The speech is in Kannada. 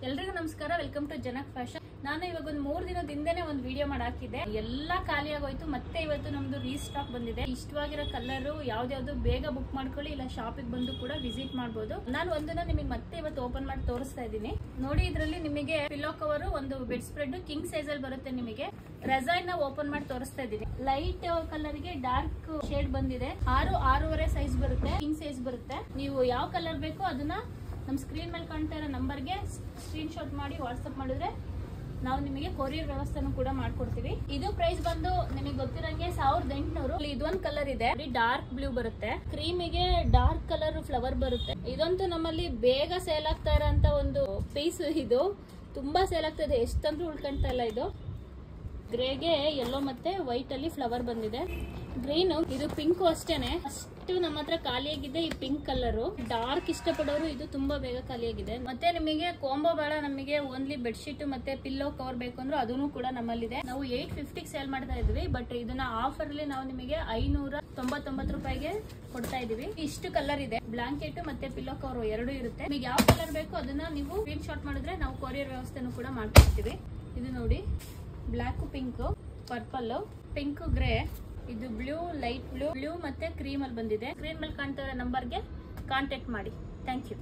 ಎಲ್ರಿಗೂ ನಮಸ್ಕಾರ, ವೆಲ್ಕಮ್ ಟು ಜನಕ್ ಫ್ಯಾಷನ್. ನಾನು ಇವಾಗ ಒಂದು 3 ದಿನದ ಹಿಂದೆನೆ ಒಂದು ವಿಡಿಯೋ ಮಾಡಾಕಿದ್ದೆ. ಎಲ್ಲಾ ಖಾಲಿ ಆಗೋಯ್ತು. ಮತ್ತೆ ಇವತ್ತು ನಮ್ದು ರೀಸ್ಟಾಕ್ ಬಂದಿದೆ. ಇಷ್ಟವಾಗಿರೋ ಕಲರ್ ಯಾವ್ದು ಬೇಗ ಬುಕ್ ಮಾಡ್ಕೊಳ್ಳಿ, ಇಲ್ಲ ಶಾಪಿಗೆ ಬಂದು ಕೂಡ ವಿಸಿಟ್ ಮಾಡಬಹುದು. ನಾನು ಒಂದನ್ನ ನಿಮಗೆ ಮತ್ತೆ ಇವತ್ತು ಓಪನ್ ಮಾಡಿ ತೋರಿಸ್ತಾ ಇದ್ದೀನಿ. ನೋಡಿ, ಇದರಲ್ಲಿ ನಿಮಗೆ ಪಿಲ್ಲೋ ಕವರ್, ಒಂದು ಬೆಡ್ ಸ್ಪ್ರೆಡ್ ಕಿಂಗ್ ಸೈಜ್ ಅಲ್ಲಿ ಬರುತ್ತೆ. ನಿಮಗೆ ರೆಸೈನ್ ನ ಓಪನ್ ಮಾಡಿ ತೋರಿಸ್ತಾ ಇದ್ದೀನಿ. ಲೈಟ್ ಕಲರ್ ಗೆ ಡಾರ್ಕ್ ಶೇಡ್ ಬಂದಿದೆ. 6.5 ಸೈಜ್ ಬರುತ್ತೆ, ಕಿಂಗ್ ಸೈಜ್ ಬರುತ್ತೆ. ನೀವು ಯಾವ ಕಲರ್ ಬೇಕೋ ಅದನ್ನ ನಮ್ಮ ಸ್ಕ್ರೀನ್ ಮೇಲೆ ಕಾಣ್ತಾ ಇರೋ ನಂಬರ್ಗೆ ಸ್ಕ್ರೀನ್ ಶಾಟ್ ಮಾಡಿ ವಾಟ್ಸ್ಆಪ್ ಮಾಡಿದ್ರೆ ನಾವು ನಿಮಗೆ ಕೊರಿಯರ್ ವ್ಯವಸ್ಥೆನೂ ಕೂಡ ಮಾಡ್ಕೊಡ್ತೀವಿ. ಇದು ಪ್ರೈಸ್ ಬಂದು ನಿಮಗೆ ಗೊತ್ತಿರಂಗೆ 1800. ಇದೊಂದು ಕಲರ್ ಇದೆ, ಡಾರ್ಕ್ ಬ್ಲೂ ಬರುತ್ತೆ. ಕ್ರೀಮಿಗೆ ಡಾರ್ಕ್ ಕಲರ್ ಫ್ಲವರ್ ಬರುತ್ತೆ. ಇದಂತೂ ನಮ್ಮಲ್ಲಿ ಬೇಗ ಸೇಲ್ ಆಗ್ತಾ ಇರೋಂತ ಒಂದು ಪೀಸ್. ಇದು ತುಂಬಾ ಸೇಲ್ ಆಗ್ತದೆ, ಎಷ್ಟಂದ್ರೂ ಉಳ್ಕೊಂತಾ ಇಲ್ಲ. ಇದು ಗ್ರೇಗೆ ಯೆಲ್ಲೋ ಮತ್ತೆ ವೈಟ್ ಅಲ್ಲಿ ಫ್ಲವರ್ ಬಂದಿದೆ. ಗ್ರೀನ್, ಇದು ಪಿಂಕ್ ಅಷ್ಟೇನೆ. ಅಷ್ಟು ನಮ್ಮ ಹತ್ರ ಖಾಲಿಯಾಗಿದೆ ಈ ಪಿಂಕ್ ಕಲರ್. ಡಾರ್ಕ್ ಇಷ್ಟಪಡೋರು ಇದು ತುಂಬಾ ಬೇಗ ಖಾಲಿಯಾಗಿದೆ. ಮತ್ತೆ ನಿಮಗೆ ಕಾಂಬೋ ಬೇಡ, ನಮಗೆ ಓನ್ಲಿ ಬೆಡ್ ಶೀಟ್ ಮತ್ತೆ ಪಿಲ್ಲೋ ಕವರ್ ಬೇಕು ಅಂದ್ರೆ ಅದನ್ನು ಕೂಡ ನಮ್ಮಲ್ಲಿದೆ. ನಾವು 850 ಸೇಲ್ ಮಾಡ್ತಾ ಇದ್ವಿ, ಬಟ್ ಇದನ್ನ ಆಫರ್ ಅಲ್ಲಿ ನಾವು ನಿಮಗೆ 599 ರೂಪಾಯಿಗೆ ಕೊಡ್ತಾ ಇದೀವಿ. ಇಷ್ಟು ಕಲರ್ ಇದೆ, ಬ್ಲಾಂಕೆಟ್ ಮತ್ತೆ ಪಿಲ್ಲೋ ಕವರ್ ಎರಡು ಇರುತ್ತೆ. ನಿಮಗೆ ಯಾವ ಕಲರ್ ಬೇಕು ಅದನ್ನ ನೀವು ಸ್ಕ್ರೀನ್ ಶಾಟ್ ಮಾಡಿದ್ರೆ ನಾವು ಕೊರಿಯರ್ ವ್ಯವಸ್ಥೆನೂ ಕೂಡ ಮಾಡ್ಕೊಡ್ತೀವಿ. ಇದು ನೋಡಿ, black, pink, purple, pink, grey, ಇದು ಬ್ಲೂ, ಲೈಟ್ ಬ್ಲೂ ಮತ್ತೆ ಕ್ರೀಮ್ ಅಲ್ಲಿ ಬಂದಿದೆ. ಸ್ಕ್ರೀನ್ ಮೇಲೆ ಕಾಣ್ತಾ ಇರೋ ನಂಬರ್ಗೆ ಕಾಂಟ್ಯಾಕ್ಟ್ ಮಾಡಿ. Thank you.